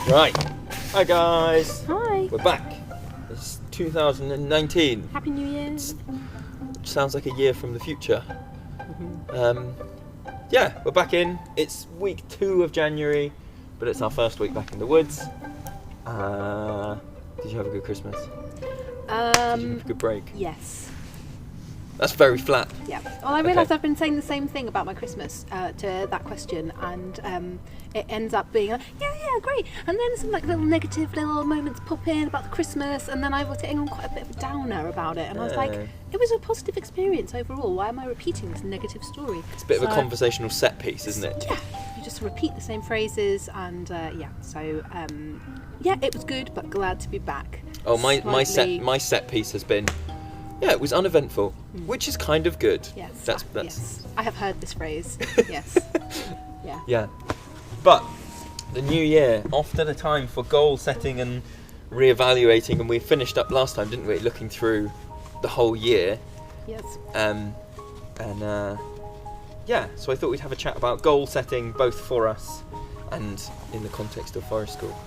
Right. Hi guys. Hi. We're back. It's 2019. Happy New Year. Which sounds like a year from the future. Yeah, we're back in. It's week 2 of January, but it's our first week back in the woods. Did you have a good Christmas? Did you have a good break? Yes. That's very flat. Yeah. Well, I realised Okay. I've been saying the same thing about my Christmas to that question, and it ends up being like, yeah, great. And then some like little negative little moments pop in about the Christmas, and then I was getting on quite a bit of a downer about it, and I was like, it was a positive experience overall. Why am I repeating this negative story? It's a bit of a conversational set piece, isn't it? Yeah. You just repeat the same phrases, and yeah. So yeah, it was good, but glad to be back. Oh, my set piece has been. Yeah, it was uneventful, which is kind of good. Yes. That's Yes. I have heard this phrase. Yes. Yeah. Yeah. But the new year, often a time for goal setting and re-evaluating, and we finished up last time, didn't we, looking through the whole year. Yes. Yeah, so I thought we'd have a chat about goal setting, both for us and in the context of Forest School.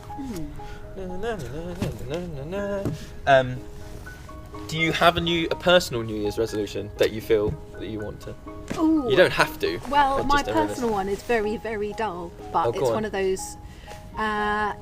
Do you have a personal New Year's resolution that you feel that you want to? Ooh. You don't have to. Well, but my just awareness. personal one is very, very dull, but Oh, go it's on. one of those.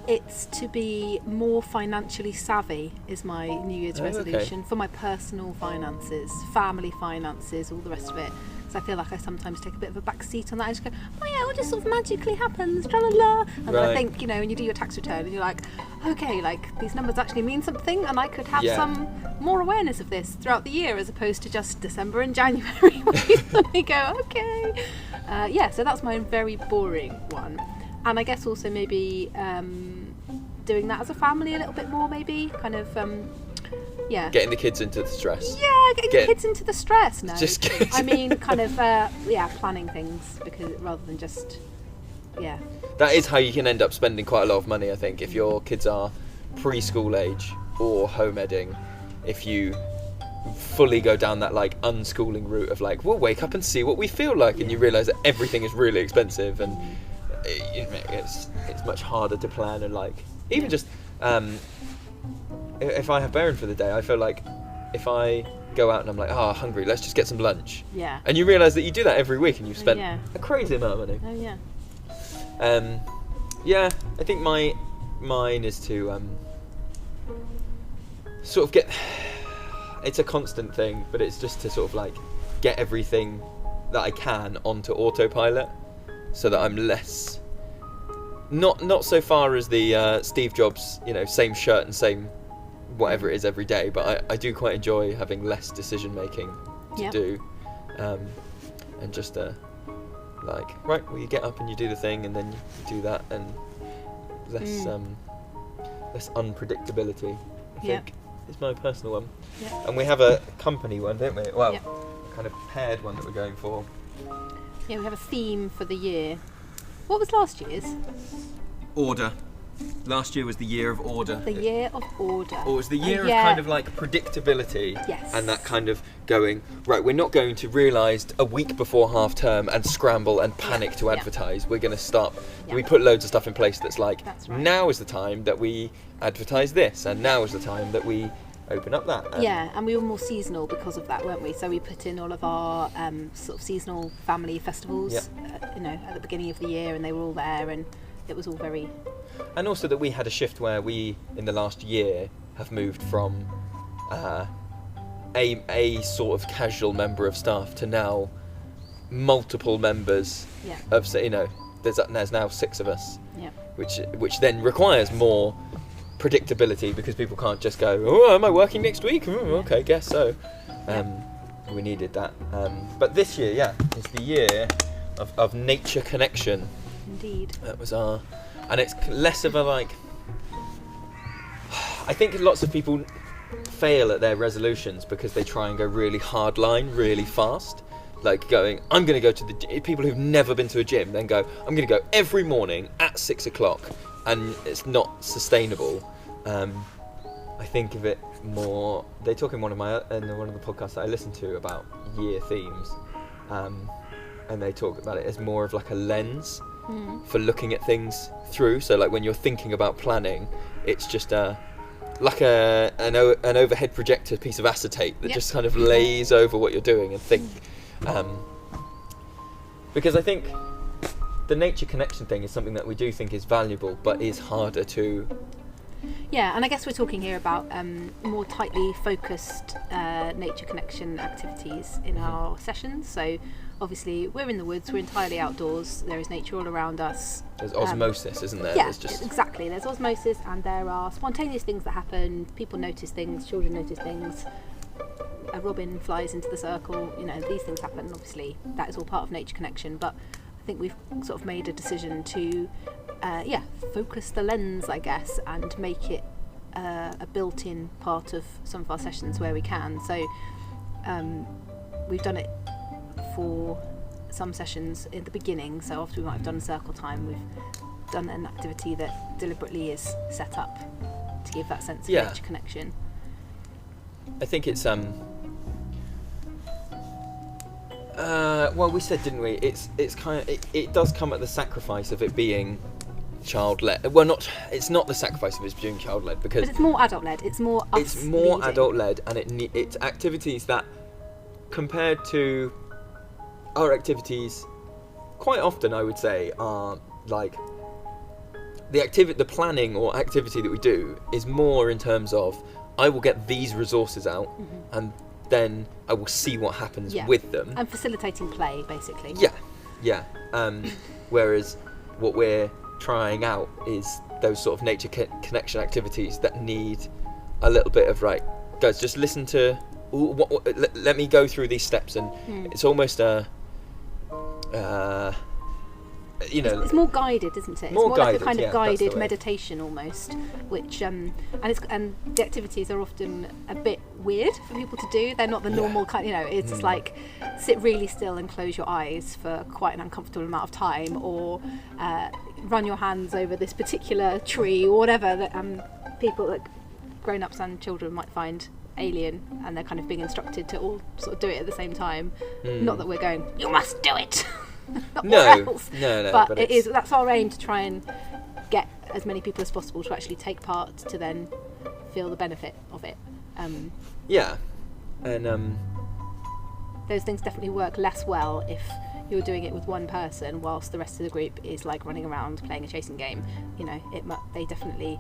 It's to be more financially savvy is my New Year's Oh, okay. resolution for my personal finances, family finances, all the rest of it. So I feel like I sometimes take a bit of a back seat on that. I just go, oh yeah, it all just sort of magically happens, tra la la. And then I Right. think, when you do your tax return and you're like, okay, like these numbers actually mean something, and I could have Yeah. some more awareness of this throughout the year as opposed to just December and January when you suddenly go, okay. Yeah, so that's my very boring one. And I guess also maybe doing that as a family a little bit more, maybe kind of, yeah. Getting the kids into the stress. Yeah, getting the kids into the stress. No, Just kidding. I mean, kind of, planning things rather than just, yeah. That is how you can end up spending quite a lot of money, I think, if your kids are preschool age or home edding. If you fully go down that like unschooling route of like, we'll wake up and see what we feel like, and you realise that everything is really expensive, and it's much harder to plan, and like even just if I have Baron for the day, I feel like if I go out and I'm like, hungry, let's just get some lunch. Yeah. And you realise that you do that every week, and you've spent yeah. a crazy amount of money. Oh yeah. Yeah, I think mine is to sort of get. It's a constant thing, but it's just to sort of like get everything that I can onto autopilot, so that I'm less. Not so far as the Steve Jobs, same shirt and same whatever it is every day, but I do quite enjoy having less decision making to do, and just right, well, you get up and you do the thing, and then you do that, and less unpredictability, I think, is my personal one. Yeah. And we have a company one, don't we? Well, a kind of paired one that we're going for. Yeah, we have a theme for the year. What was last year's? Order. Last year was the year of order. The year of order. Or it was the year of kind of like predictability. Yes. And that kind of going, right, we're not going to realise a week before half term and scramble and panic to advertise. We're going to stop. We put loads of stuff in place that's like, now is the time that we advertise this, and now is the time that we open up that. And we were more seasonal because of that, weren't we? So we put in all of our sort of seasonal family festivals, at the beginning of the year, and they were all there, and it was all very. And also that we had a shift where we, in the last year, have moved from a sort of casual member of staff to now multiple members of, there's now 6 of us, which then requires more predictability, because people can't just go, am I working next week? Okay, guess so. We needed that. But this year, is the year of nature connection. Indeed. That was and it's less of a like. I think lots of people fail at their resolutions because they try and go really hard line, really fast. Like going, I'm going to go to the people who've never been to a gym, then go, I'm going to go every morning at 6 o'clock, and it's not sustainable. I think of it more. They talk in one of the podcasts that I listen to about year themes, and they talk about it as more of like a lens. for looking at things through. So like when you're thinking about planning, it's just like an overhead projector piece of acetate that just kind of lays over what you're doing and think. Because I think the nature connection thing is something that we do think is valuable, but is harder to. Yeah, and I guess we're talking here about more tightly focused nature connection activities in our sessions. So obviously we're in the woods, we're entirely outdoors, there is nature all around us. There's osmosis, isn't there? Yeah, There's just... exactly. There's osmosis, and there are spontaneous things that happen. People notice things, children notice things. A robin flies into the circle, these things happen. Obviously that is all part of nature connection, but I think we've sort of made a decision to focus the lens, I guess, and make it a built-in part of some of our sessions where we can. So we've done it for some sessions in the beginning, so after we might have done circle time, we've done an activity that deliberately is set up to give that sense of nature connection. I think it's well, we said, didn't we, it's kind of, it does come at the sacrifice of it being child-led. Well, it's not the sacrifice of it being child-led, because but it's more adult-led. It's more us it's more leading. adult-led, and it's activities that, compared to our activities, quite often I would say are like the planning or activity that we do is more in terms of, I will get these resources out, and then I will see what happens with them. And facilitating play, basically. Yeah. Whereas what we're trying out is those sort of nature connection activities that need a little bit of, right, guys, just listen to, let me go through these steps, and it's almost it's more guided, isn't it? It's more guided, like a kind of guided meditation almost, which and the activities are often a bit weird for people to do. They're not the normal kind. It's just like sit really still and close your eyes for quite an uncomfortable amount of time, or run your hands over this particular tree, or whatever that people, like grown-ups and children, might find alien, and they're kind of being instructed to all sort of do it at the same time. Not that we're going, you must do it. No, but that's our aim, to try and get as many people as possible to actually take part, to then feel the benefit of it. And those things definitely work less well if you're doing it with one person whilst the rest of the group is like running around playing a chasing game. They definitely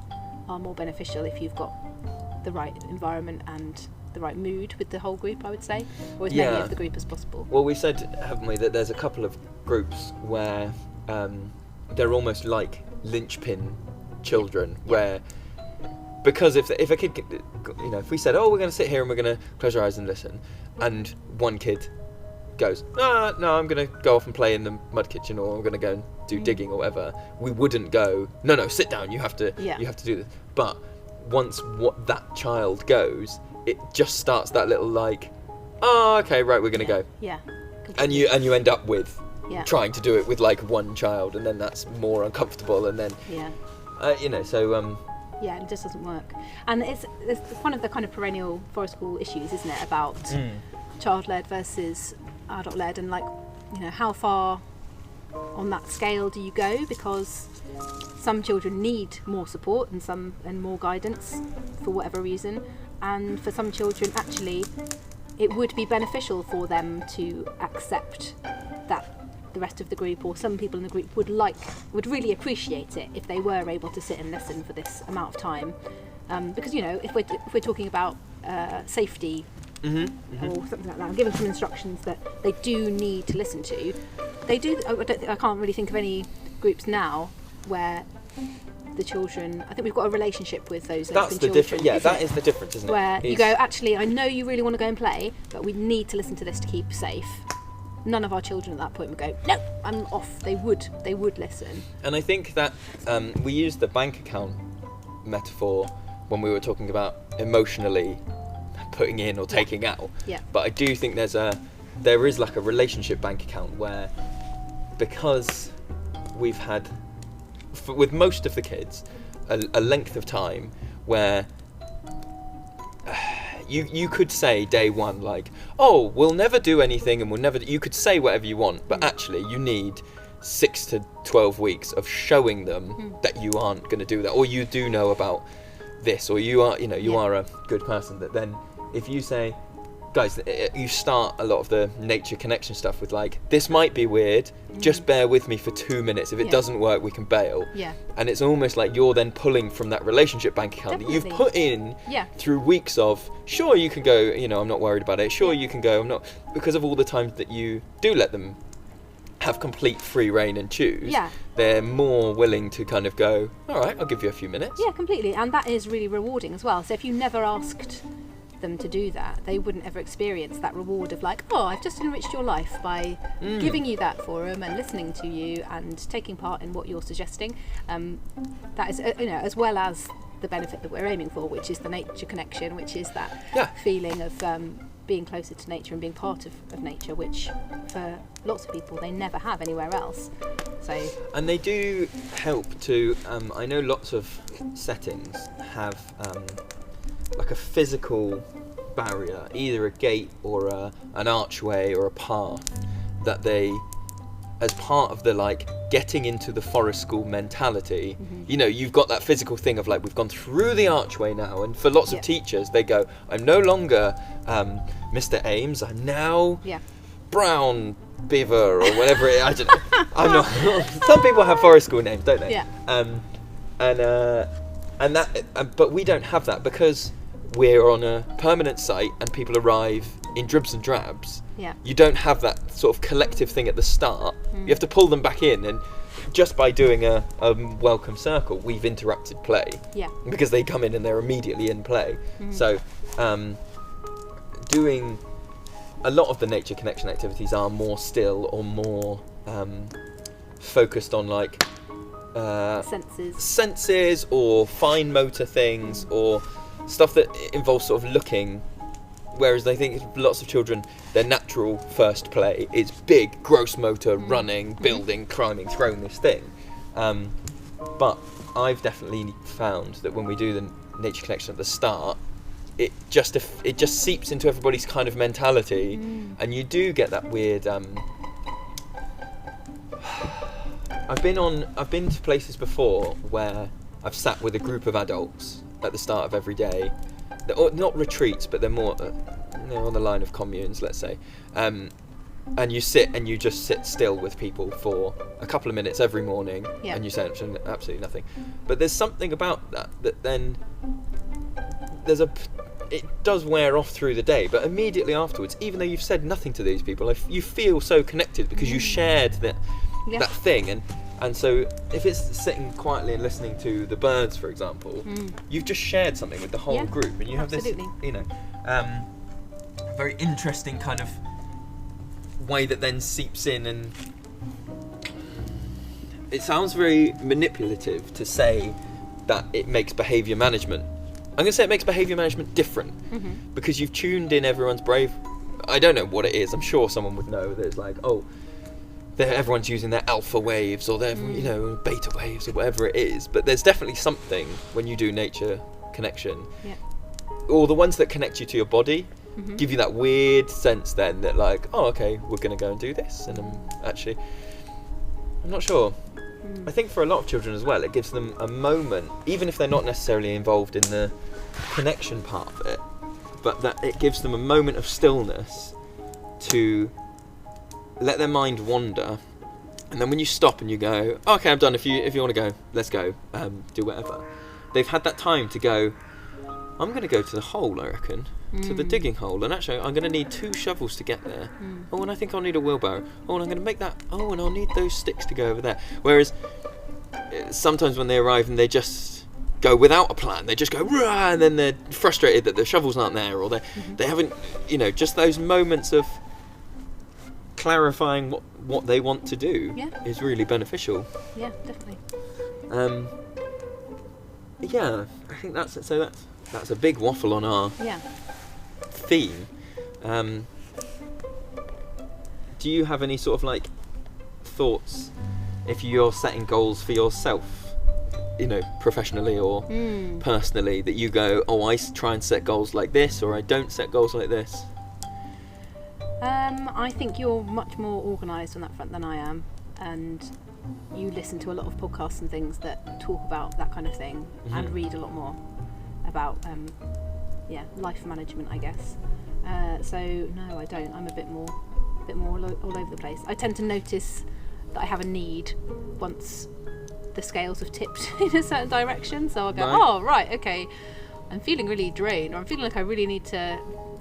are more beneficial if you've got the right environment and the right mood with the whole group, I would say, or as many of the group as possible. Well, we said, haven't we, that there's a couple of groups where they're almost like linchpin children, where, because if a kid, if we said, oh, we're going to sit here and we're going to close our eyes and listen, and one kid goes, no, I'm going to go off and play in the mud kitchen, or I'm going to go and do digging or whatever, we wouldn't go, no, sit down, you have to do this. But once that child goes, it just starts that little like, oh, okay, right, we're going to go. Yeah. Completely. And you end up with trying to do it with like one child, and then that's more uncomfortable, and then so yeah, it just doesn't work. And it's one of the kind of perennial forest school issues, isn't it, about child-led versus adult-led, and like, how far on that scale do you go, because some children need more support and more guidance for whatever reason, and for some children actually it would be beneficial for them to accept that the rest of the group, or some people in the group, would really appreciate it if they were able to sit and listen for this amount of time, because if we're talking about safety or something like that, and giving some instructions that they do need to listen to, they do. I can't really think of any groups now where the children, I think we've got a relationship with those that's the difference. Yeah, that is the difference, isn't it? Where you go, actually, I know you really want to go and play, but we need to listen to this to keep safe. None of our children at that point would go, no, I'm off. They would listen. And I think that we used the bank account metaphor when we were talking about emotionally putting in or taking out. Yeah. But I do think there is like a relationship bank account where, because we've had, with most of the kids, a length of time where you could say day one, like, oh, we'll never do anything and you could say whatever you want, but actually you need 6 to 12 weeks of showing them that you aren't going to do that, or you do know about this, or you are, you are a good person. That then, if you say, guys, you start a lot of the nature connection stuff with like, this might be weird, just bear with me for 2 minutes. If it doesn't work, we can bail. Yeah. And it's almost like you're then pulling from that relationship bank account that you've put in through weeks of, sure, you can go, I'm not worried about it. Sure, you can go, I'm not, because of all the times that you do let them have complete free reign and choose, they're more willing to kind of go, all right, I'll give you a few minutes. Yeah, completely. And that is really rewarding as well. So if you never asked them to do that, they wouldn't ever experience that reward of like, oh, I've just enriched your life by giving you that forum and listening to you and taking part in what you're suggesting. That is, as well as the benefit that we're aiming for, which is the nature connection, which is that feeling of being closer to nature and being part of nature, which for lots of people they never have anywhere else. So, and they do help to I know lots of settings have like a physical barrier, either a gate or an archway or a path, that they, as part of the like getting into the forest school mentality, you've got that physical thing of like, we've gone through the archway now, and for lots of teachers they go, I'm no longer Mr. Ames, I'm now Brown Beaver or whatever I don't know. I'm not some people have forest school names, don't they? But we don't have that because we're on a permanent site and people arrive in dribs and drabs. You don't have that sort of collective thing at the start. You have to pull them back in, and just by doing a welcome circle, we've interrupted play. Because they come in and they're immediately in play. So doing a lot of the nature connection activities are more still or more focused on like senses or fine motor things or stuff that involves sort of looking, whereas they think lots of children, their natural first play is big gross motor, running, building, climbing, throwing this thing, but I've definitely found that when we do the nature connection at the start, it just seeps into everybody's kind of mentality, and you do get that weird I've been to places before where I've sat with a group of adults at the start of every day. They're not retreats, but they're more they're on the line of communes, let's say. And you sit and you just sit still with people for a couple of minutes every morning, and you say absolutely nothing. But there's something about that then it does wear off through the day, but immediately afterwards, even though you've said nothing to these people, you feel so connected because you shared that thing. And so if it's sitting quietly and listening to the birds, for example, you've just shared something with the whole group, and you have this, very interesting kind of way that then seeps in, and it sounds very manipulative to say that it makes behaviour management. I'm going to say it makes behaviour management different, because you've tuned in everyone's brave. I don't know what it is. I'm sure someone would know that it's like, everyone's using their alpha waves or their beta waves or whatever it is. But there's definitely something when you do nature connection, or the ones that connect you to your body, give you that weird sense then that like, oh, okay, we're going to go and do this. And I'm not sure. I think for a lot of children as well, it gives them a moment, even if they're not necessarily involved in the connection part of it, but that it gives them a moment of stillness to let their mind wander. And then when you stop and you go, okay, I'm done, if you want to go, let's go, do whatever. They've had that time to go, I'm going to go to the hole, I reckon, to the digging hole, and actually I'm going to need 2 shovels to get there. Oh, and I think I'll need a wheelbarrow. Oh, and I'm going to make that. Oh, and I'll need those sticks to go over there. Whereas sometimes when they arrive and they just go without a plan, they just go, rah, and then they're frustrated that the shovels aren't there, or they haven't, just those moments of clarifying what they want to do is really beneficial. Yeah, definitely. I think that's a big waffle on our theme. Do you have any sort of like thoughts if you're setting goals for yourself, professionally or personally, that you go, oh, I try and set goals like this, or I don't set goals like this? I think you're much more organised on that front than I am. and you listen to a lot of podcasts and things that talk about that kind of thing, and read a lot more about life management, I guess. So no, I don't. I'm a bit more all over the place. I tend to notice that I have a need once the scales have tipped in a certain direction. So I'll go, oh right, okay, I'm feeling really drained, or I'm feeling like I really need to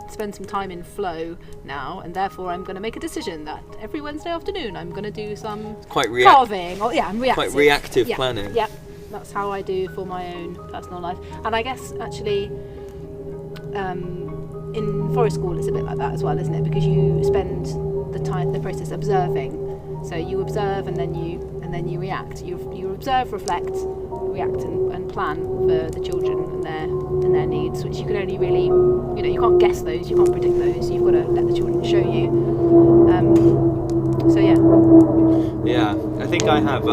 spend some time in flow now, and therefore I'm going to make a decision that every Wednesday afternoon I'm going to do some carving, or I'm reactive. Quite reactive planning. Yeah, that's how I do for my own personal life. And I guess actually in forest school it's a bit like that as well, isn't it? Because you spend the process observing. So you observe and then you react. You observe, reflect, react, and plan for the children and their needs, which you can only really, you can't guess those, you can't predict those. You've got to let the children show you. So yeah. Yeah, I think I have.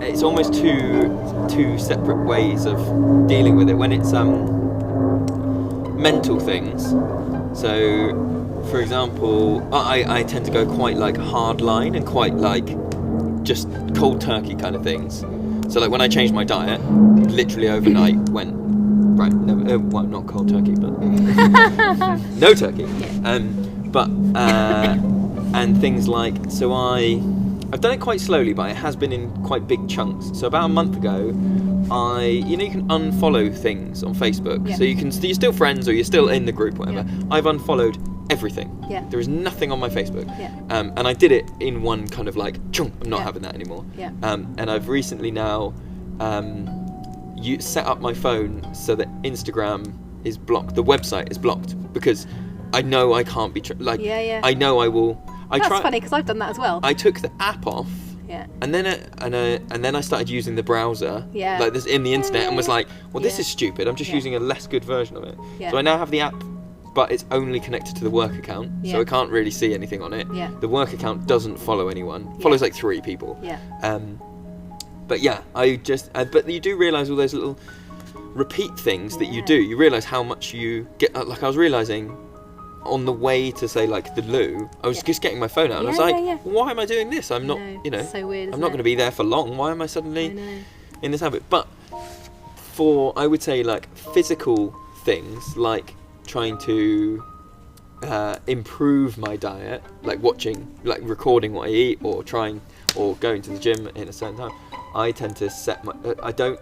It's almost two separate ways of dealing with it. When it's mental things, so. For example, I tend to go quite like hard line and quite like just cold turkey kind of things. So like when I changed my diet, literally overnight went right. Well, not cold turkey, but no turkey. Yeah. And things like I've done it quite slowly, but it has been in quite big chunks. So about a month ago, you can unfollow things on Facebook. Yeah. So you're still friends or you're still in the group, whatever. Yeah. I've unfollowed everything. Yeah. There is nothing on my Facebook. Yeah. And I did it in one kind of like, I'm not having that anymore. Yeah. And I've recently now set up my phone so that Instagram is blocked. The website is blocked because I know I can't be I know I will. That's funny because I've done that as well. I took the app off. Yeah. And then I started using the browser, like this in the internet, and was like, well, this is stupid. I'm just using a less good version of it. Yeah. So I now have the app, but it's only connected to the work account, so I can't really see anything on it. Yeah. The work account doesn't follow anyone. Follows like 3 people. Yeah. But yeah, but you do realise all those little repeat things that you do. You realise how much you get. Like I was realising. On the way to say like the loo, I was just getting my phone out and I was like, why am I doing this? I'm not, It's so weird, I'm not going to be there for long. Why am I suddenly in this habit? But for, I would say like physical things, like trying to improve my diet, like recording what I eat or going to the gym in a certain time, I tend to I don't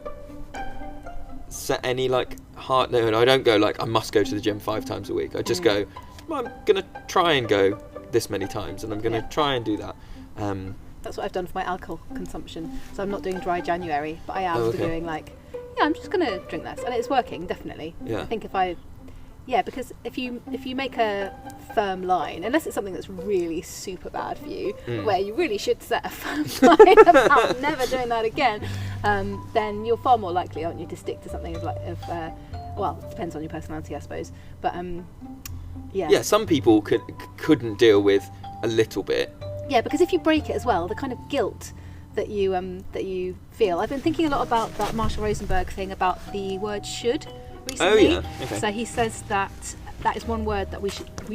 set any like hard, I don't go like I must go to the gym 5 times a week. I just go, I'm gonna try and go this many times, and I'm gonna try and do that. That's what I've done for my alcohol consumption. So I'm not doing dry January, but I am doing like, I'm just gonna drink less, and it's working definitely. Yeah. I think because if you make a firm line, unless it's something that's really super bad for you, where you really should set a firm line about never doing that again, then you're far more likely, aren't you, to stick to something well, it depends on your personality, I suppose. But yeah, some people couldn't deal with a little bit. Yeah, because if you break it as well, the kind of guilt that you feel. I've been thinking a lot about that Marshall Rosenberg thing about the word should recently. Oh yeah. Okay. So he says that is one word that we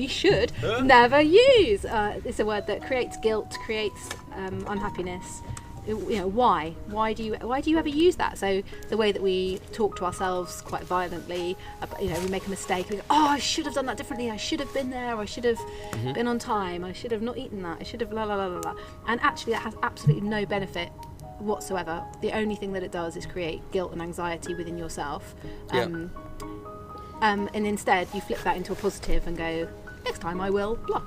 should never use. It's a word that creates guilt, creates unhappiness. Why? Why do you ever use that? So the way that we talk to ourselves quite violently, we make a mistake. We go, I should have done that differently. I should have been there. I should have been on time. I should have not eaten that. I should have la la la la la. And actually, that has absolutely no benefit whatsoever. The only thing that it does is create guilt and anxiety within yourself. And instead, you flip that into a positive and go, next time I will, blah.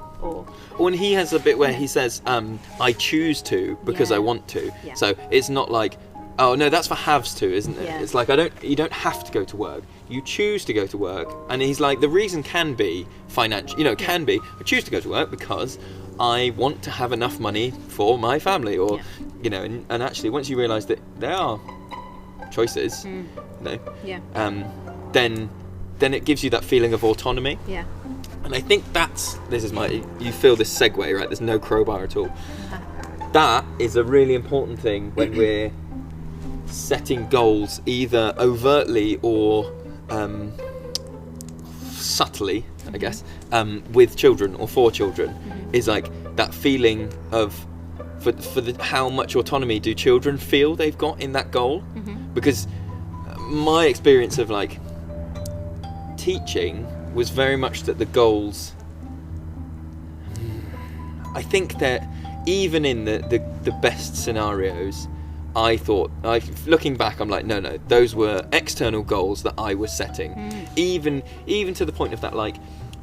And he has a bit where he says, I choose to because I want to. Yeah. So it's not like, oh no, that's for haves to, isn't it? Yeah. It's like you don't have to go to work. You choose to go to work. And he's like, the reason can be financial. Can be, I choose to go to work because I want to have enough money for my family, or and actually once you realise that there are choices, then it gives you that feeling of autonomy. Yeah. And I think you feel this segue, right? There's no crowbar at all. That is a really important thing when we're setting goals, either overtly or subtly, I guess, with children or for children, is like that feeling of for how much autonomy do children feel they've got in that goal. Because my experience of like teaching was very much that the goals, I think that even in the best scenarios, I thought, looking back, I'm like, no, those were external goals that I was setting. Even to the point of that like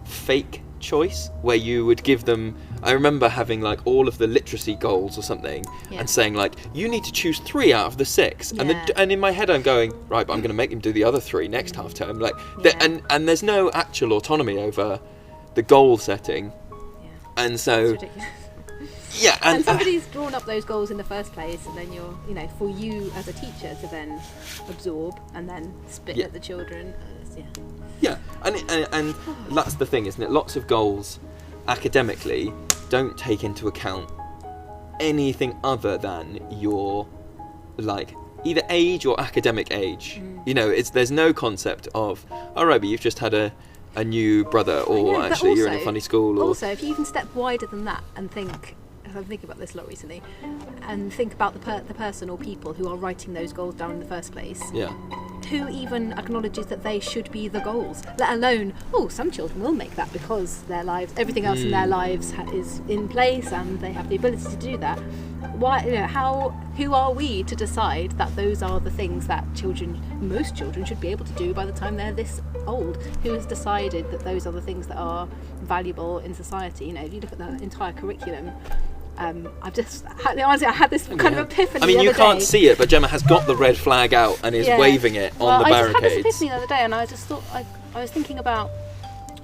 fake choice where you would give them, I remember having like all of the literacy goals or something, and saying like, you need to choose 3 out of the 6, and in my head I'm going, right, but I'm going to make them do the other 3 next half term, like and there's no actual autonomy over the goal setting, and so it's ridiculous. and somebody's drawn up those goals in the first place, and then you're, for you as a teacher to then absorb and then spit at the children. And that's the thing, isn't it? Lots of goals academically don't take into account anything other than your like either age or academic age. There's no concept of, all right, but you've just had a new brother, or actually you're in a funny school, or also if you even step wider than that and think, I'm thinking about this a lot recently, and think about the person or people who are writing those goals down in the first place. Who even acknowledges that they should be the goals, let alone, some children will make that because their lives, everything else in their lives is in place and they have the ability to do that. Why, who are we to decide that those are the things that most children should be able to do by the time they're this old? Who has decided that those are the things that are valuable in society? If you look at the entire curriculum, I've just honestly, I had this kind of epiphany. I mean, you can't see it, but Gemma has got the red flag out and is waving it on the barricades. I just had this epiphany the other day, and I just thought, I was thinking about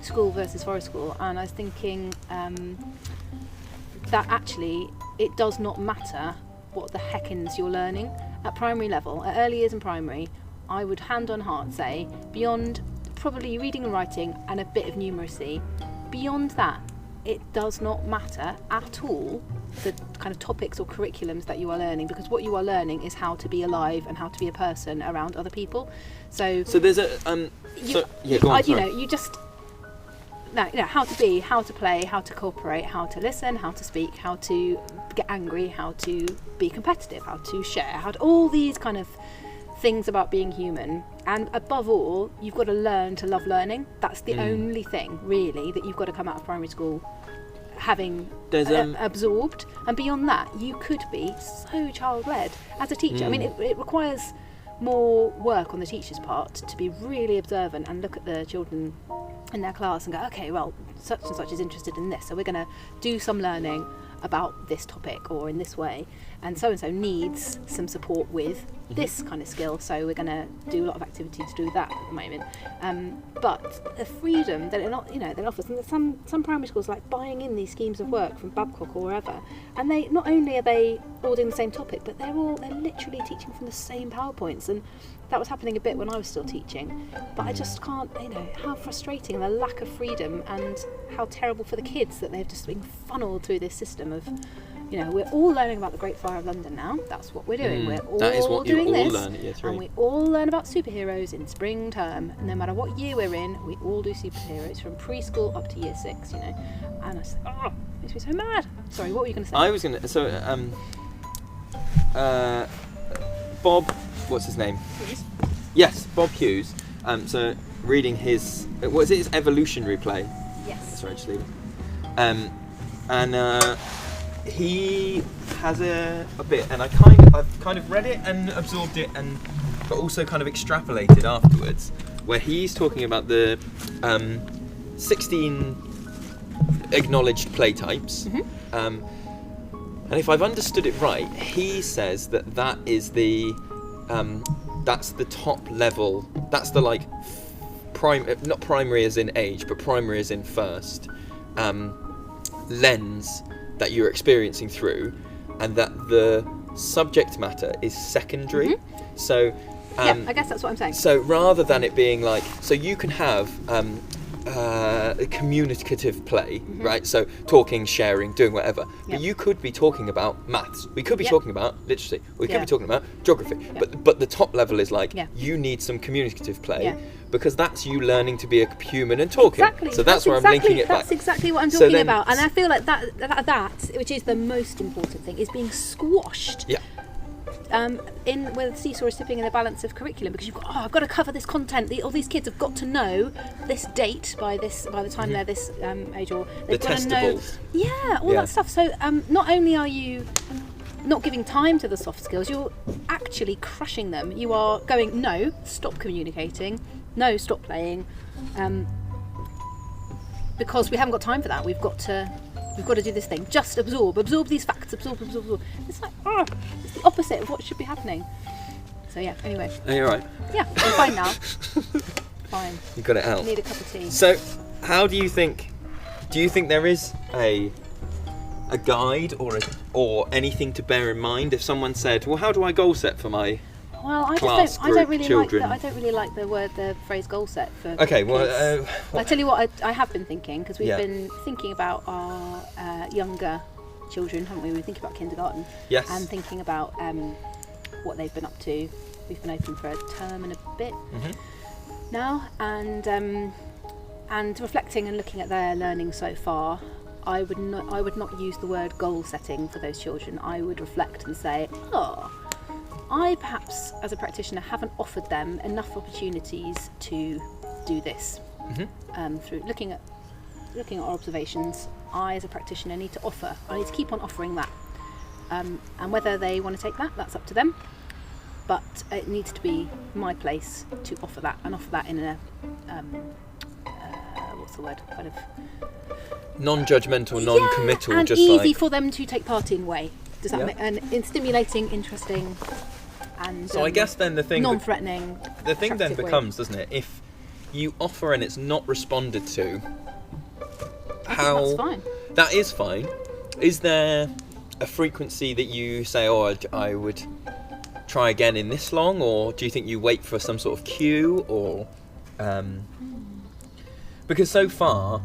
school versus forest school, and I was thinking that actually it does not matter what the heckins you're learning at primary level, at early years in primary. I would hand on heart say, beyond probably reading and writing and a bit of numeracy, beyond that, it does not matter at all the kind of topics or curriculums that you are learning, because what you are learning is how to be alive and how to be a person around other people. So there's a go on, you just how to be, how to play, how to cooperate, how to listen, how to speak, how to get angry, how to be competitive, how to share, all these kind of things about being human. And above all, you've got to learn to love learning. That's the only thing really that you've got to come out of primary school having absorbed. And beyond that, you could be so child-led as a teacher. I mean, it requires more work on the teacher's part to be really observant and look at the children in their class and go, okay, well, such and such is interested in this, so we're going to do some learning about this topic or in this way, and so needs some support with this kind of skill, so we're going to do a lot of activity to do that at the moment. But the freedom that it offers, and some primary schools like buying in these schemes of work from Babcock or wherever, and they not only are they all doing the same topic, but they're literally teaching from the same PowerPoints, and that was happening a bit when I was still teaching. But I just can't, how frustrating the lack of freedom, and how terrible for the kids that they've just been funneled through this system of, we're all learning about the Great Fire of London now. That's what we're doing. We're all that is what doing you all this, learn at year 3. and we all learn about superheroes in spring term. And no matter what year we're in, we all do superheroes from preschool up to year 6. And I was like, it makes me so mad. Sorry, what were you going to say? I was going to Bob, what's his name? Hughes. Yes, Bob Hughes. So reading his, what is it? His evolutionary play. Yes. That's right, just leave it. And he has a bit, and I've kind of read it and absorbed it, but also kind of extrapolated afterwards, where he's talking about the 16 acknowledged play types. And if I've understood it right, he says that is the that's the top level. That's the like not primary as in age, but primary as in first lens that you're experiencing through, and that the subject matter is secondary. So I guess that's what I'm saying. So rather than it being like, so you can have communicative play, right? So talking, sharing, doing whatever. But you could be talking about maths. We could be talking about literacy. We could be talking about geography. But the top level is like you need some communicative play because that's you learning to be a human and talking. Exactly. So that's where I'm linking it back. That's exactly what I'm talking about. And I feel like that, which is the most important thing, is being squashed. Yeah. In where the seesaw is tipping in the balance of curriculum, because I've got to cover this content. All these kids have got to know this date by the time they're this age, or they've got to know. Yeah, all that stuff. So not only are you not giving time to the soft skills, you're actually crushing them. You are going, no, stop communicating, no, stop playing, because we haven't got time for that. We've got to do this thing. Just absorb these facts, absorb. It's like, it's the opposite of what should be happening. So yeah, anyway. Are you alright? Yeah, I'm fine now. Fine. You got it out. I need a cup of tea. So, how do you think there is a guide or anything to bear in mind if someone said, well, how do I goal set for my I don't really like the phrase goal set for okay, kids. I tell you what, I have been thinking, because we've been thinking about our younger children, haven't we? We've been thinking about kindergarten. Yes. And thinking about what they've been up to. We've been open for a term and a bit now, and reflecting and looking at their learning so far. I would not use the word goal setting for those children. I would reflect and say, I perhaps, as a practitioner, haven't offered them enough opportunities to do this. Through looking at our observations, I, as a practitioner, need to keep on offering that. And whether they want to take that, that's up to them. But it needs to be my place to offer that, and offer that in a what's the word? Kind of non-judgmental, non-committal, and just easy like for them to take part in way. Does that make, and in stimulating, interesting, and so I guess then the thing non-threatening. The thing then becomes, way. doesn't it? If you offer and it's not responded to, that's fine. That is fine. Is there a frequency that you say, I would try again in this long, or do you think you wait for some sort of cue, or because so far,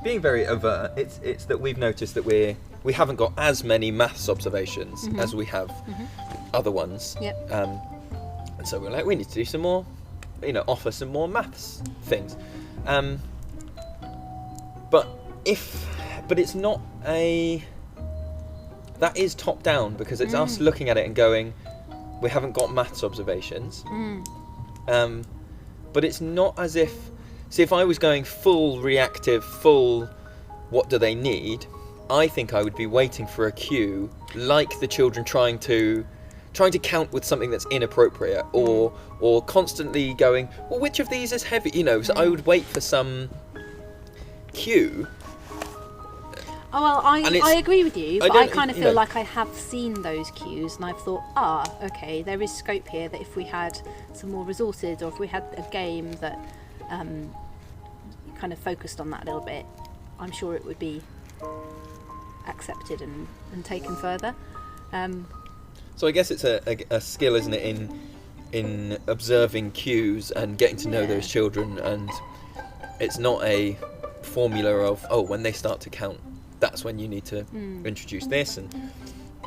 being very overt, it's that we've noticed that we haven't got as many maths observations as we have other ones. Yep. And so we're like, we need to do some more, offer some more maths things. But it's not that is top down, because it's us looking at it and going, we haven't got maths observations. But it's not as if, see, if I was going full reactive, full what do they need, I think I would be waiting for a cue, like the children trying to count with something that's inappropriate, or constantly going, well, which of these is heavy, so I would wait for some cue. Oh, well, I agree with you, but I kind of feel like I have seen those cues, and I've thought, okay, there is scope here that if we had some more resources, or if we had a game that kind of focused on that a little bit, I'm sure it would be accepted and taken further. So I guess it's a skill, isn't it, in observing cues and getting to know those children, and it's not a formula of, when they start to count, that's when you need to introduce this. And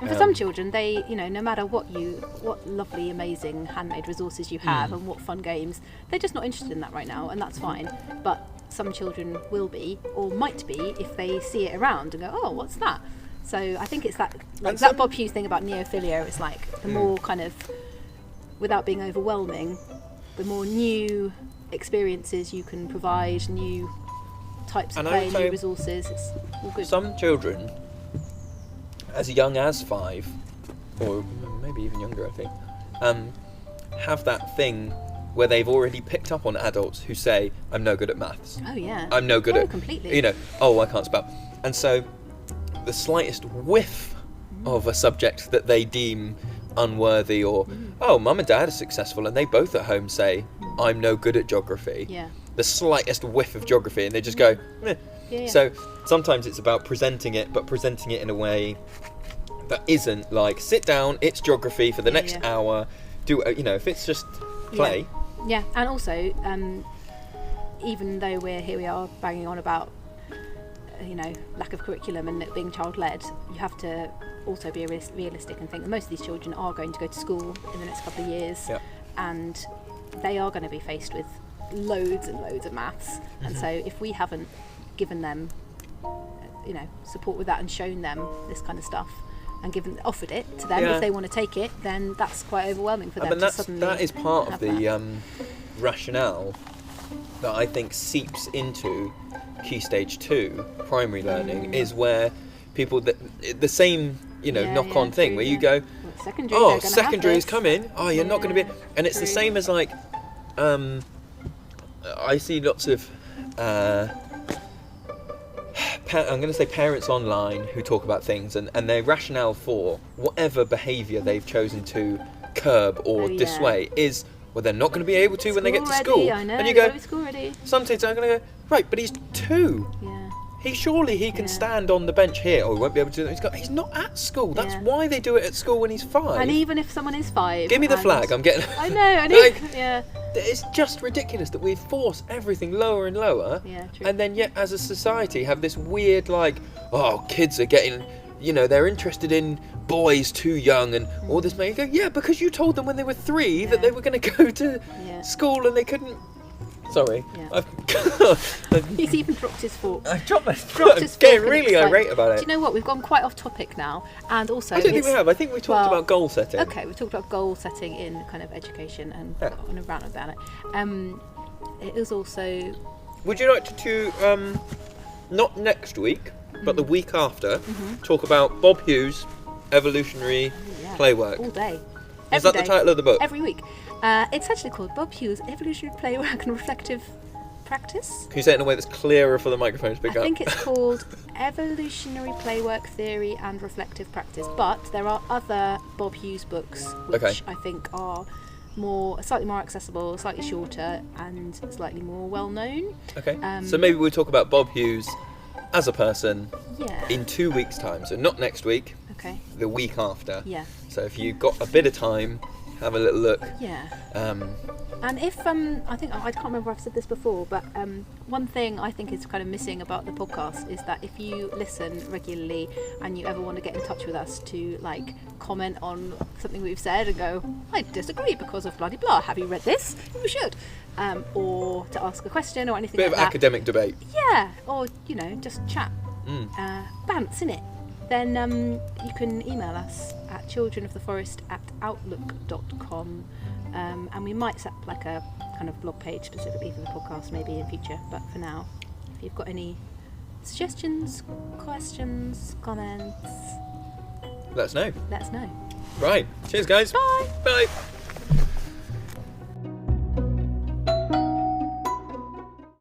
for some children, they, no matter what lovely, amazing handmade resources you have and what fun games, they're just not interested in that right now, and that's fine. But some children will be, or might be, if they see it around and go, oh, what's that? So I think it's that, like that Bob Hughes thing about neophilia. It's like the more kind of, without being overwhelming, the more new experiences you can provide, new types of play, new resources. It's all good. Some children, as young as 5, or maybe even younger, I think, have that thing where they've already picked up on adults who say, I'm no good at maths. Oh yeah. I'm no good at completely. I can't spell. And so the slightest whiff of a subject that they deem unworthy, or mum and dad are successful and they both at home say, I'm no good at geography. Yeah. The slightest whiff of geography and they just go, meh. Yeah. So sometimes it's about presenting it, but presenting it in a way that isn't like, sit down, it's geography for the next hour, do if it's just play, Yeah, and also, even though we are banging on about, lack of curriculum and it being child-led, you have to also be realistic and think that most of these children are going to go to school in the next couple of years, and they are going to be faced with loads and loads of maths. And so if we haven't given them, support with that and shown them this kind of stuff, and offered it to them if they want to take it, then that's quite overwhelming for them. But to that is part of the that. rationale that I think seeps into Key Stage 2 primary learning, is where people the same knock-on thing true, where you go, secondary, secondary is coming, you're not going to be, and it's the same as like I see lots of I'm going to say parents online who talk about things, and their rationale for whatever behaviour they've chosen to curb or dissuade is, well, they're not going to be able to when they get to school. I know, and you go, ready. some kids are going to go, right, but he's 2. Yeah. He can stand on the bench here, or he won't be able to do that. He's not at school. That's why they do it at school when he's 5. And even if someone is 5, give me the flag. I'm getting. I know. It's just ridiculous that we force everything lower and lower, true. and then yet as a society have this weird kids are getting, they're interested in boys too young and all this. You go, because you told them when they were 3 that they were going to go to school and they couldn't. Sorry, he's even dropped his fork. I dropped my fork. I'm getting really irate about it. Do you know what? We've gone quite off topic now, and also I don't think we have. I think we talked about goal setting. Okay, we talked about goal setting in kind of education and on a rant about it. It is also. Would you like to not next week, but the week after, talk about Bob Hughes' evolutionary playwork? All day. Is that the title of the book? Every week. It's actually called Bob Hughes' Evolutionary Playwork and Reflective Practice. Can you say it in a way that's clearer for the microphone to pick up? I think it's called Evolutionary Playwork Theory and Reflective Practice, but there are other Bob Hughes books which I think are slightly more accessible, slightly shorter, and slightly more well known. Okay. So maybe we'll talk about Bob Hughes as a person in 2 weeks' time. So not next week. Okay. The week after. Yeah. So if you've got a bit of time, have a little look. Yeah. And if I think I can't remember if I've said this before, but one thing I think is kind of missing about the podcast is that if you listen regularly and you ever want to get in touch with us to comment on something we've said and go, I disagree because of bloody blah, have you read this? You should. Or to ask a question or anything bit like of that. academic debate. Yeah, or just chat. Bants, innit? Then you can email us at childrenoftheforest@outlook.com, and we might set up a kind of blog page specifically for the podcast maybe in future, but for now, if you've got any suggestions, questions, comments, let us know. let us know. Right, cheers guys. Bye. Bye.